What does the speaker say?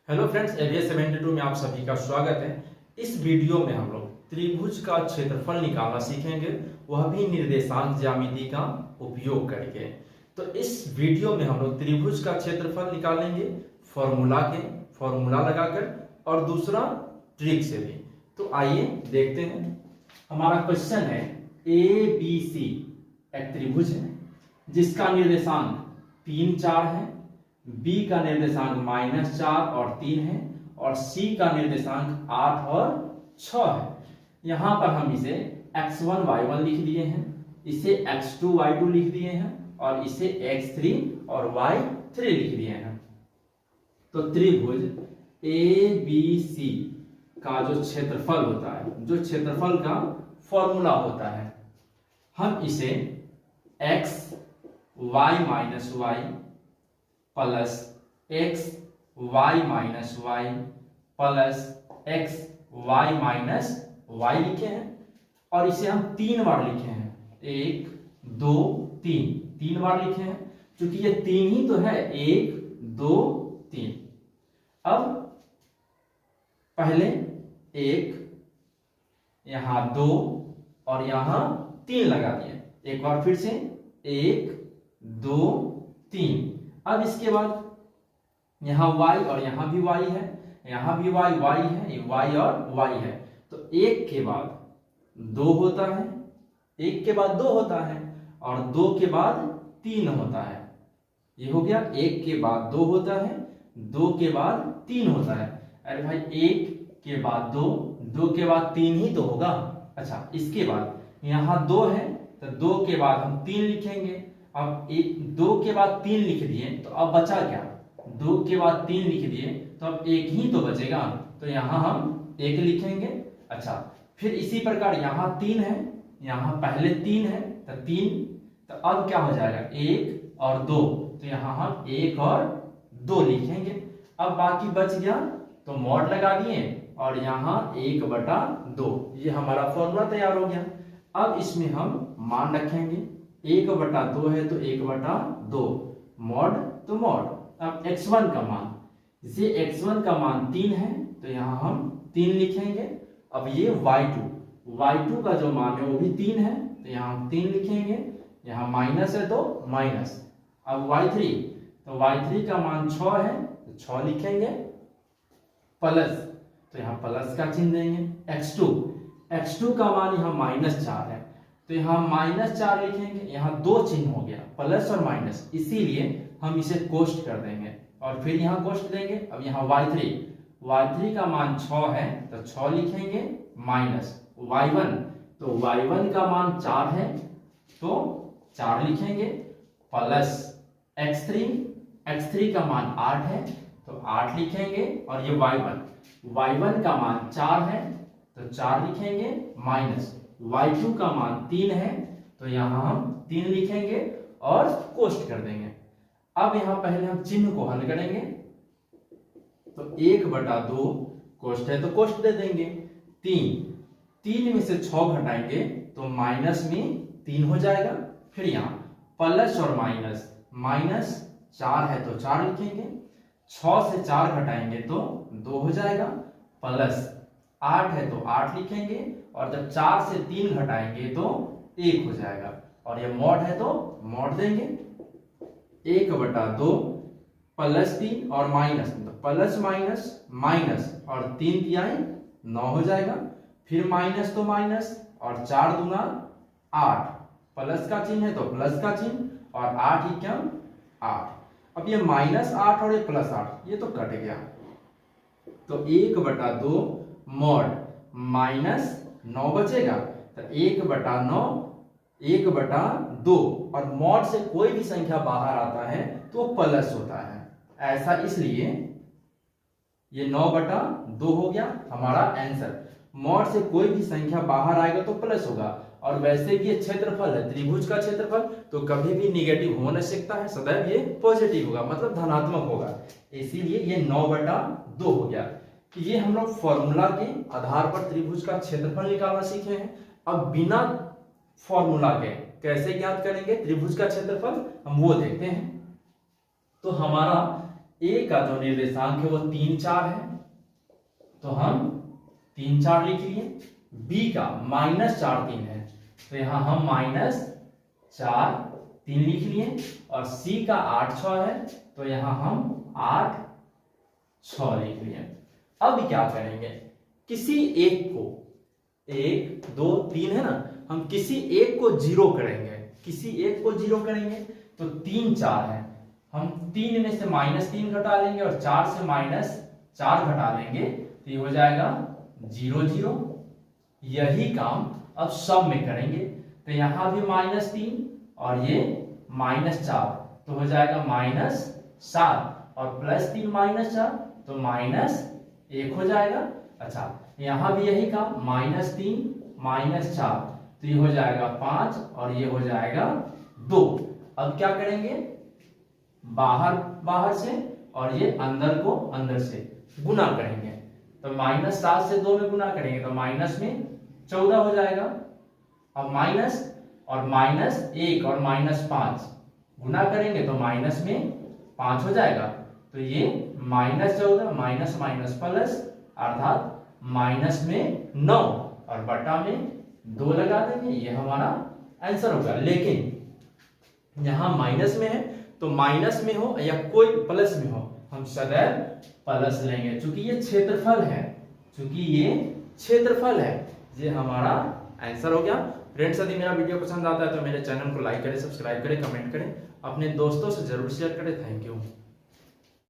Hello friends, area 72 में आप सभी का स्वागत है। इस वीडियो में हम लोग त्रिभुज का क्षेत्रफल निकालना सीखेंगे, वह भी निर्देशांक ज्यामिति का उपयोग करके। तो इस वीडियो में हम लोग त्रिभुज का क्षेत्रफल निकालेंगे फॉर्मूला लगाकर और दूसरा ट्रिक से भी। तो आइए देखते हैं। हमारा क्वेश्चन है ABC एक त्रिभुज है जिसका निर्देशांक 3, 4 है, B का निर्देशांक -4 और 3 है और C का निर्देशांक 8 और 6 है। यहां पर हम इसे x1 y1 लिख दिए हैं, इसे x2 y2 लिख दिए हैं और इसे x3 और y3 लिख दिए हैं। तो त्रिभुज ABC का जो क्षेत्रफल होता है, जो क्षेत्रफल का फॉर्मूला होता है, हम इसे x y minus y plus x y minus y plus x y minus y लिखे हैं और इसे हम 3 बार लिखे हैं। 1 2 3 बार लिखे हैं, क्योंकि ये 3 ही तो है। 1 2 3। अब पहले 1, यहां 2 और यहां 3 लगा दिए। एक बार फिर से 1 2 3। अब इसके बाद यहां y और यहां भी y है, यहां भी y है, ये y और y है। तो 1 के बाद 2 होता है, 1 के बाद 2 होता है और 2 के बाद 3 होता है। ये हो गया। 1 के बाद 2 होता है, 2 के बाद 3 होता है। अरे भाई 1 के बाद 2, 2 के बाद 3 ही तो होगा। अच्छा, इसके बाद यहां 2 है तो 2 के बाद हम 3 लिखेंगे। अब 2 के बाद 3 लिख दिए तो अब बचा क्या? 2 के बाद 3 लिख दिए तो अब 1 ही तो बचेगा, तो यहां हम 1 लिखेंगे। अच्छा, फिर इसी प्रकार यहां 3 है, यहां पहले 3 है तो 3, तो अब क्या हो जाएगा? 1 और 2, तो यहां हम 1 और 2 लिखेंगे। अब बाकी बच गया तो मॉड लगा दिए और यहां 1/2। ये हमारा फॉर्मूला तैयार हो गया। अब इसमें हम मान रखेंगे। 1/2 है तो 1/2, मॉड तो मॉड। अब x1 का मान, ये x1 का मान 3 है तो यहां हम 3 लिखेंगे। अब ये y2 का जो मान है वो भी 3 है तो यहां हम 3 लिखेंगे। यहां माइनस है तो माइनस। अब y3, तो y3 का मान 6 है तो 6 लिखेंगे। प्लस, तो यहां प्लस का चिन्ह देंगे। x2 का मान यहां -4 है तो यहां -4 लिखेंगे। यहां 2 चिन्ह हो गया, प्लस और माइनस, इसीलिए हम इसे कोष्ट कर देंगे और फिर यहां कोष्ट देंगे। अब यहां y3 का मान 6 है तो 6 लिखेंगे। माइनस y1, तो y1 का मान 4 है तो 4 लिखेंगे। प्लस x3 का मान 8 है तो 8 लिखेंगे। और ये y1 का मान 4 है तो 4 लिखेंगे। माइनस y2 का मान 3 है तो यहां हम 3 लिखेंगे और कोष्ट कर देंगे। अब यहां पहले हम चिन्ह को हल करेंगे। तो 1/2 कोष्ट है तो कोष्ट दे देंगे। 3 में से 6 घटाएंगे तो माइनस में 3 हो जाएगा। फिर यहां प्लस और माइनस 4 है तो 4 लिखेंगे। 6 से 4 घटाएंगे तो 2 हो जाएगा। प्लस 8 है तो 8 लिखेंगे और जब 4 से 3 घटाएंगे तो 1 हो जाएगा। और ये मॉड है तो मॉड देंगे। 1/2 प्लस 3 और माइनस, तो प्लस माइनस और 3 तिहाई 9 हो जाएगा। फिर माइनस तो माइनस और 4 दूना 8, प्लस का चिन्ह है तो प्लस का चिन्ह और 8 ही क्या 8। अब ये -8 और ये +8 ये तो कट गया, तो 1/2 मॉड -9 बचेगा तो 1/2 और मॉड से कोई भी संख्या बाहर आता है तो प्लस होता है। ऐसा इसलिए ये 9/2 हो गया हमारा आंसर। मॉड से कोई भी संख्या बाहर आएगा तो प्लस होगा। और वैसे भी ये क्षेत्रफल है, त्रिभुज का क्षेत्रफल, तो कभी भी निगेटिव हो नहीं सकता है, सदैव ये पॉजिटिव होगा, मतलब धनात्मक होगा। इसीलिए ये 9/2 हो गया। ये हम लोग फॉर्मूला के आधार पर त्रिभुज का क्षेत्रफल निकालना सीखे हैं। अब बिना फॉर्मूला के कैसे ज्ञात करेंगे त्रिभुज का क्षेत्रफल, हम वो देखते हैं। तो हमारा ए का जो निर्देशांक है वो 3 4 है, तो हम 3 4 लिख लिए। बी का -4 3 है, तो यहां हम -4 3 लिख लिए। और सी का 8 6 है, तो यहां हम 8 6 लिख लिए। अब क्या करेंगे, किसी एक को, 1 2 3 है ना, हम किसी एक को जीरो करेंगे। किसी एक को जीरो करेंगे तो 3 4 है, हम 3 में से -3 घटा लेंगे और 4 से -4 घटा लेंगे, तो ये हो जाएगा 0 0। यही काम अब सब में करेंगे, तो यहां भी -3 और ये -4, तो हो जाएगा -7 और +3 -4 तो -1 हो जाएगा। अच्छा, यहां भी यही काम, -3 -4, तो ये हो जाएगा 5 और ये हो जाएगा 2। अब क्या करेंगे, बाहर से और ये अंदर को अंदर से गुना करेंगे, तो -7 से 2 में गुना करेंगे तो माइनस में 14 हो जाएगा। अब माइनस और -1 और -5 गुना करेंगे तो माइनस में 5 हो जाएगा, तो ये -14 माइनस माइनस प्लस अर्थात माइनस में 9 और बटा में 2 लगा देंगे, ये हमारा आंसर होगा। लेकिन यहां माइनस में है तो माइनस में हो या कोई प्लस में हो, हम सदैव प्लस लेंगे, चूंकि ये क्षेत्रफल है, ये हमारा आंसर हो गया। फ्रेंड्स, यदि मेरा वीडियो पसंद आता है तो मेरे चैनल को लाइक करें, सब्सक्राइब करें, कमेंट करें, अपने दोस्तों से जरूर शेयर करें। Thank you.